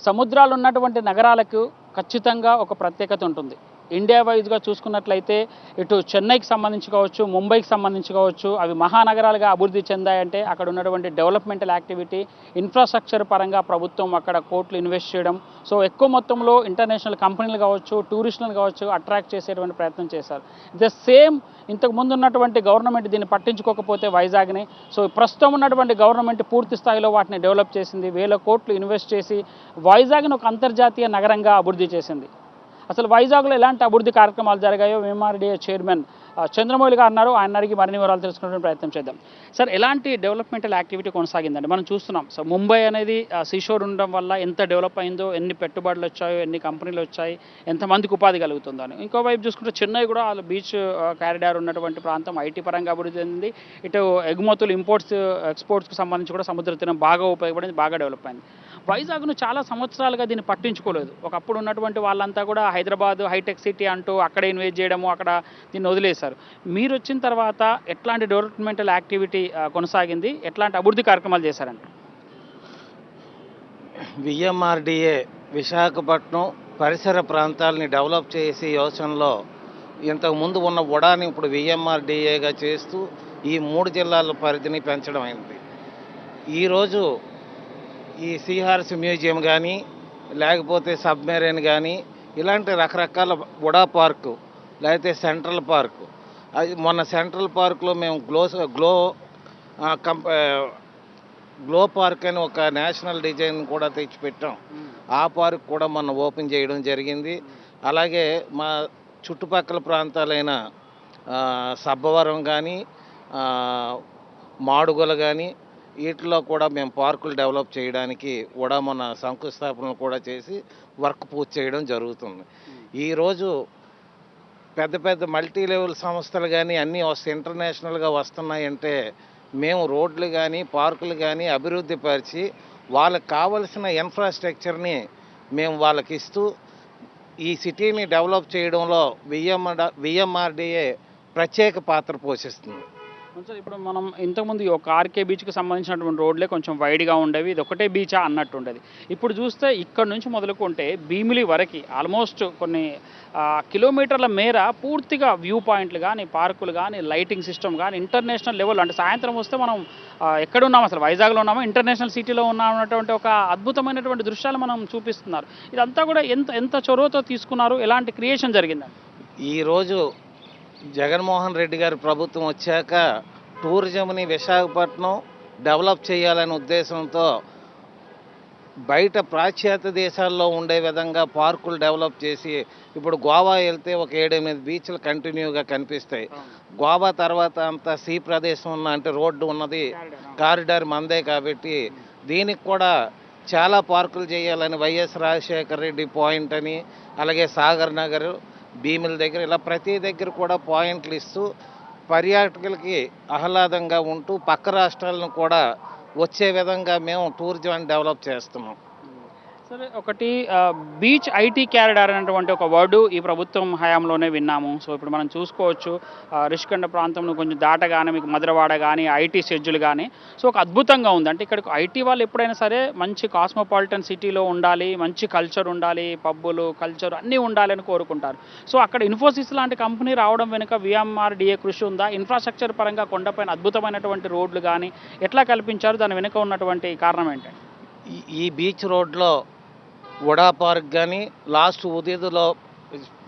సముద్రాలు ఉన్నటువంటి నగరాలకు ఖచ్చితంగా ఒక ప్రత్యేకత ఉంటుంది. ఇండియా వైజ్గా చూసుకున్నట్లయితే ఇటు చెన్నైకి సంబంధించి కావచ్చు, ముంబైకి సంబంధించి కావచ్చు, అవి మహానగరాలుగా అభివృద్ధి చెందాయంటే అక్కడ ఉన్నటువంటి డెవలప్మెంటల్ యాక్టివిటీ, ఇన్ఫ్రాస్ట్రక్చర్ పరంగా ప్రభుత్వం అక్కడ కోట్లు ఇన్వెస్ట్ చేయడం, సో ఎక్కువ మొత్తంలో ఇంటర్నేషనల్ కంపెనీలు కావచ్చు, టూరిస్టులను కావచ్చు అట్రాక్ట్ చేసేటువంటి ప్రయత్నం చేశారు. ద సేమ్ ఇంతకు ముందు ఉన్నటువంటి గవర్నమెంట్ దీన్ని పట్టించుకోకపోతే వైజాగ్ని, సో ప్రస్తుతం ఉన్నటువంటి గవర్నమెంట్ పూర్తి స్థాయిలో వాటిని డెవలప్ చేసింది. వేల కోట్లు ఇన్వెస్ట్ చేసి వైజాగ్ను ఒక అంతర్జాతీయ నగరంగా అభివృద్ధి చేసింది. అసలు వైజాగ్లో ఎలాంటి అభివృద్ధి కార్యక్రమాలు జరిగాయో ఎంఆర్డీఏ చైర్మన్ చంద్రమౌళి గారు అన్నారు. ఆయన అడిగి మరిన్ని వివరాలు తెలుసుకునే ప్రయత్నం చేద్దాం. సార్, ఎలాంటి డెవలప్మెంటల్ యాక్టివిటీ కొనసాగిందండి? మనం చూస్తున్నాం. సో ముంబై అనేది సీషోర్ ఉండడం వల్ల ఎంత డెవలప్ అయిందో, ఎన్ని పెట్టుబడులు వచ్చాయో, ఎన్ని కంపెనీలు వచ్చాయి, ఎంతమందికి ఉపాధి కలుగుతుందో అని. ఇంకోవైపు చూసుకుంటే చెన్నై కూడా వాళ్ళు బీచ్ కారిడార్ ఉన్నటువంటి ప్రాంతం ఐటీ పరంగా అభివృద్ధి చెందింది. ఇటు ఎగుమతులు, ఇంపోర్ట్స్, ఎక్స్పోర్ట్స్కి సంబంధించి కూడా సముద్ర తీరం బాగా ఉపయోగపడింది, బాగా డెవలప్ అయింది. వైజాగ్ను చాలా సంవత్సరాలుగా దీన్ని పట్టించుకోలేదు. ఒకప్పుడు ఉన్నటువంటి వాళ్ళంతా కూడా హైదరాబాద్ హైటెక్ సిటీ అంటూ అక్కడే ఇన్వెస్ట్ చేయడము, అక్కడ దీన్ని వదిలేశారు. మీరు వచ్చిన తర్వాత ఎట్లాంటి డెవలప్మెంటల్ యాక్టివిటీ కొనసాగింది, ఎట్లాంటి అభివృద్ధి కార్యక్రమాలు చేశారంట? విఎంఆర్డిఏ విశాఖపట్నం పరిసర ప్రాంతాలని డెవలప్ చేసే యోచనలో ఇంతకుముందు ఉన్న ఉడాని ఇప్పుడు విఎంఆర్డిఏగా చేస్తూ ఈ 3 జిల్లాల పరిధిని పెంచడం అయింది. ఈరోజు ఈ సీహార్స్ మ్యూజియం కానీ, లేకపోతే సబ్మెరైన్ కానీ, ఇలాంటి రకరకాల ఉడా పార్కు, లేకపోతే సెంట్రల్ పార్కు. అది మొన్న సెంట్రల్ పార్కులో మేము గ్లో పార్క్ అని ఒక నేషనల్ డిజైన్ కూడా తెచ్చిపెట్టాం. ఆ పార్క్ కూడా మొన్న ఓపెన్ చేయడం జరిగింది. అలాగే మా చుట్టుపక్కల ప్రాంతాలైన సబ్బవరం కానీ, మాడుగుల కానీ, వీటిలో కూడా మేము పార్కులు డెవలప్ చేయడానికి కూడా మొన్న శంకుస్థాపనలు కూడా చేసి వర్క్ పూర్తి చేయడం జరుగుతుంది. ఈరోజు పెద్ద పెద్ద మల్టీ లెవెల్ సంస్థలు కానీ అన్నీ ఇంటర్నేషనల్గా వస్తున్నాయంటే మేము రోడ్లు కానీ పార్కులు కానీ అభివృద్ధి పరిచి వాళ్ళకి కావలసిన ఇన్ఫ్రాస్ట్రక్చర్ని మేము వాళ్ళకి ఇస్తూ ఈ సిటీని డెవలప్ చేయడంలో విఎంఆర్డిఏ ప్రత్యేక పాత్ర పోషిస్తుంది. సార్, ఇప్పుడు మనం ఇంతకుముందు ఒక ఆర్కే బీచ్కి సంబంధించినటువంటి రోడ్లే కొంచెం వైడ్గా ఉండేవి, ఇది ఒకటే బీచా అన్నట్టు ఉండేది. ఇప్పుడు చూస్తే ఇక్కడ నుంచి మొదలుకుంటే భీమిలి వరకు ఆల్మోస్ట్ కొన్ని కిలోమీటర్ల మేర పూర్తిగా వ్యూ పాయింట్లు కానీ, పార్కులు కానీ, లైటింగ్ సిస్టమ్ కానీ ఇంటర్నేషనల్ లెవెల్, అంటే సాయంత్రం వస్తే మనం ఎక్కడున్నాం, అసలు వైజాగ్లో ఉన్నామా, ఇంటర్నేషనల్ సిటీలో ఉన్నామన్నటువంటి ఒక అద్భుతమైనటువంటి దృశ్యాలు మనం చూపిస్తున్నారు. ఇదంతా కూడా ఎంత చొరవతో తీసుకున్నారు, ఎలాంటి క్రియేషన్ జరిగిందండి? ఈరోజు జగన్మోహన్ రెడ్డి గారి ప్రభుత్వం వచ్చాక టూరిజంని విశాఖపట్నం డెవలప్ చేయాలనే ఉద్దేశంతో బయట పాశ్చాత్య దేశాల్లో ఉండే విధంగా పార్కులు డెవలప్ చేసి ఇప్పుడు గోవా వెళ్తే ఒక 7-8 బీచ్లు కంటిన్యూగా కనిపిస్తాయి. గోవా తర్వాత అంతా సీ ప్రదేశం ఉన్న, అంటే రోడ్డు ఉన్నది కారిడార్ మందే కాబట్టి దీనికి కూడా చాలా పార్కులు చేయాలని వైఎస్ రాజశేఖర రెడ్డి పాయింట్ అని, అలాగే సాగర్ నగర్, భీమిల దగ్గర, ఇలా ప్రతి దగ్గర కూడా పాయింట్లు ఇస్తూ పర్యాటకులకి ఆహ్లాదంగా ఉంటూ పక్క రాష్ట్రాలను కూడా వచ్చే విధంగా మేము టూరిజం డెవలప్ చేస్తున్నాం. సరే, ఒకటి బీచ్ ఐటీ క్యారిడార్ అనేటువంటి ఒక వర్డు ఈ ప్రభుత్వం హయాంలోనే విన్నాము. సో ఇప్పుడు మనం చూసుకోవచ్చు, రిషికొండ ప్రాంతంలో కొంచెం దాటగానే మీకు మధురవాడ కానీ, ఐటీ షెడ్యూల్ కానీ, సో ఒక అద్భుతంగా ఉంది. అంటే ఇక్కడ ఐటీ వాళ్ళు ఎప్పుడైనా సరే మంచి కాస్మోపాలిటన్ సిటీలో ఉండాలి, మంచి కల్చర్ ఉండాలి, పబ్బులు, కల్చర్ అన్నీ ఉండాలని కోరుకుంటారు. సో అక్కడ ఇన్ఫోసిస్ లాంటి కంపెనీ రావడం వెనుక విఎంఆర్డిఏ కృషి ఉందా? ఇన్ఫ్రాస్ట్రక్చర్ పరంగా కొండపైన అద్భుతమైనటువంటి రోడ్లు కానీ ఎట్లా కల్పించారు, దాని వెనుక ఉన్నటువంటి కారణం ఏంటంటే? ఈ బీచ్ రోడ్లో ఉడా పార్క్ కానీ, లాస్ట్ ఉదయలో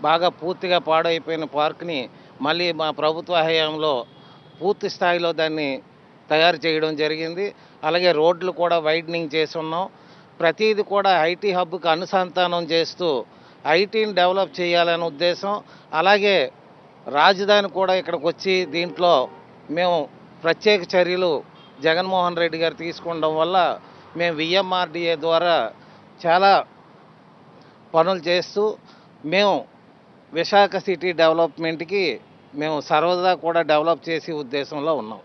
బాగా పూర్తిగా పాడైపోయిన పార్క్ని మళ్ళీ మా ప్రభుత్వ హయాంలో పూర్తి స్థాయిలో దాన్ని తయారు చేయడం జరిగింది. అలాగే రోడ్లు కూడా వైడనింగ్ చేసి ఉన్నాం. ప్రతిదీ కూడా ఐటీ హబ్కి అనుసంధానం చేస్తూ ఐటీని డెవలప్ చేయాలనే ఉద్దేశం. అలాగే రాజధాని కూడా ఇక్కడికి వచ్చి దీంట్లో మేము ప్రత్యేక చర్యలు జగన్మోహన్ రెడ్డి గారు తీసుకోవడం వల్ల మేము విఎంఆర్డిఏ ద్వారా చాలా పనులు చేస్తూ మేము విశాఖ సిటీ డెవలప్మెంట్కి మేము సర్వదా కూడా డెవలప్ చేసే ఉద్దేశంలో ఉన్నాం.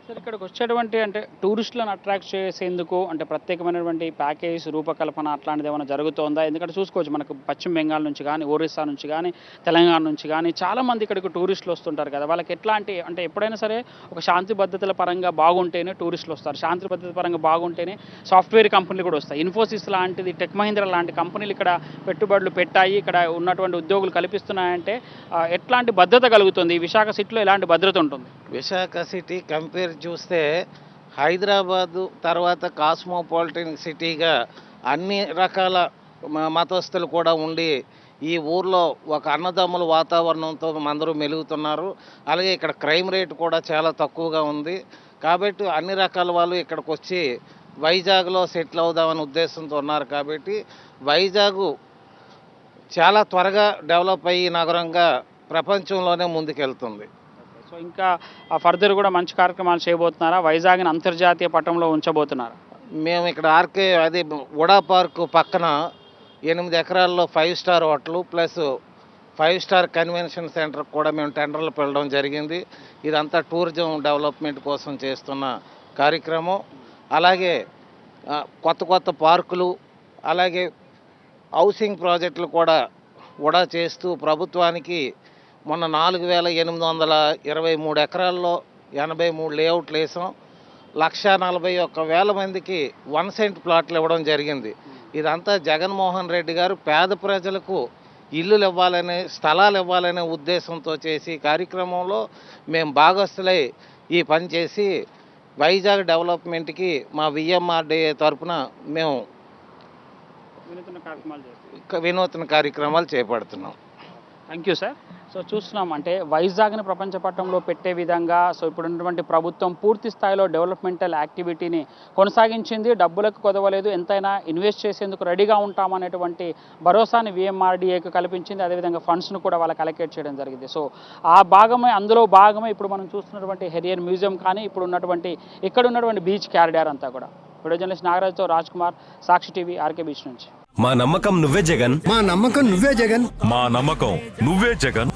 సార్ ఇక్కడికి వచ్చేటువంటి అంటే టూరిస్టులను అట్రాక్ట్ చేసేందుకు అంటే ప్రత్యేకమైనటువంటి ప్యాకేజ్ రూపకల్పన అట్లాంటిది ఏమైనా జరుగుతోందా? ఎందుకంటే చూసుకోవచ్చు మనకు పశ్చిమ బెంగాల్ నుంచి కానీ, ఒరిస్సా నుంచి కానీ, తెలంగాణ నుంచి కానీ చాలామంది ఇక్కడికి టూరిస్టులు వస్తుంటారు కదా. వాళ్ళకి ఎట్లాంటి అంటే ఎప్పుడైనా సరే ఒక శాంతి భద్రతల పరంగా బాగుంటేనే టూరిస్టులు వస్తారు. శాంతి భద్రత పరంగా బాగుంటేనే సాఫ్ట్వేర్ కంపెనీలు కూడా వస్తాయి. ఇన్ఫోసిస్ లాంటిది, టెక్ మహీంద్రా లాంటి కంపెనీలు ఇక్కడ పెట్టుబడులు పెట్టాయి, ఇక్కడ ఉన్నటువంటి ఉద్యోగులు కల్పిస్తున్నాయంటే ఎట్లాంటి భద్రత కలుగుతుంది? ఈ విశాఖ సిటీలో ఎలాంటి భద్రత ఉంటుంది? విశాఖ సిటీ కంపేర్ చూస్తే హైదరాబాదు తర్వాత కాస్మోపాలిటన్ సిటీగా అన్ని రకాల మతస్థులు కూడా ఉండి ఈ ఊర్లో ఒక అన్నదమ్ముల వాతావరణంతో అందరూ మెలుగుతున్నారు. అలాగే ఇక్కడ క్రైమ్ రేట్ కూడా చాలా తక్కువగా ఉంది. కాబట్టి అన్ని రకాల వాళ్ళు ఇక్కడికి వచ్చి వైజాగ్లో సెటిల్ అవుదామనే ఉద్దేశంతో ఉన్నారు. కాబట్టి వైజాగ్ చాలా త్వరగా డెవలప్ అయ్యి నగరంగా ప్రపంచంలోనే ముందుకెళ్తుంది. సో ఇంకా ఫర్దర్ కూడా మంచి కార్యక్రమాలు చేయబోతున్నారా? వైజాగ్ని అంతర్జాతీయ పటంలో ఉంచబోతున్నారా? మేము ఇక్కడ ఆర్కే అది ఉడా పార్క్ పక్కన 8 ఎకరాల్లో 5 star hotel plus 5 star convention centre కూడా మేము టెండర్లు పెట్టడం జరిగింది. ఇదంతా టూరిజం డెవలప్మెంట్ కోసం చేస్తున్న కార్యక్రమం. అలాగే కొత్త కొత్త పార్కులు అలాగే హౌసింగ్ ప్రాజెక్టులు కూడా ఉడా చేస్తూ ప్రభుత్వానికి మొన్న 4,823 ఎకరాల్లో 83 లేఅవుట్లు వేసాం. 1,41,000 మందికి 1 సెంట్ ప్లాట్లు ఇవ్వడం జరిగింది. ఇదంతా జగన్మోహన్ రెడ్డి గారు పేద ప్రజలకు ఇల్లులు ఇవ్వాలనే స్థలాలు ఇవ్వాలనే ఉద్దేశంతో చేసి కార్యక్రమంలో మేము భాగస్తులై ఈ పని చేసి వైజాగ్ డెవలప్మెంట్కి మా విఎంఆర్డీఏ తరఫున మేము వినూత్న కార్యక్రమాలు చేపడుతున్నాం. Thank you sir. సో చూస్తున్నాం అంటే వైజాగ్ని ప్రపంచ పటంలో పెట్టే విధంగా సో ఇప్పుడున్నటువంటి ప్రభుత్వం పూర్తి స్థాయిలో డెవలప్మెంటల్ యాక్టివిటీని కొనసాగించింది. డబ్బులకు కొదవలేదు, ఎంతైనా ఇన్వెస్ట్ చేసేందుకు రెడీగా ఉంటామనేటువంటి భరోసాని విఎంఆర్డీఏకి కల్పించింది. అదేవిధంగా ఫండ్స్ను కూడా వాళ్ళకి అలొకేట్ చేయడం జరిగింది. సో ఆ భాగమే అందులో భాగమే ఇప్పుడు మనం చూస్తున్నటువంటి హెరియర్ మ్యూజియం కానీ ఇప్పుడు ఉన్నటువంటి ఇక్కడ ఉన్నటువంటి బీచ్ క్యారిడార్ అంతా కూడా. వీడియో జర్నలిస్ట్ నాగరాజ్తో రాజ్ కుమార్, సాక్షి టీవీ, ఆర్కే బీచ్ నుంచి. మా నమ్మకం నువ్వే జగన్, మా నమ్మకం నువ్వే జగన్, మా నమ్మకం నువ్వే జగన్.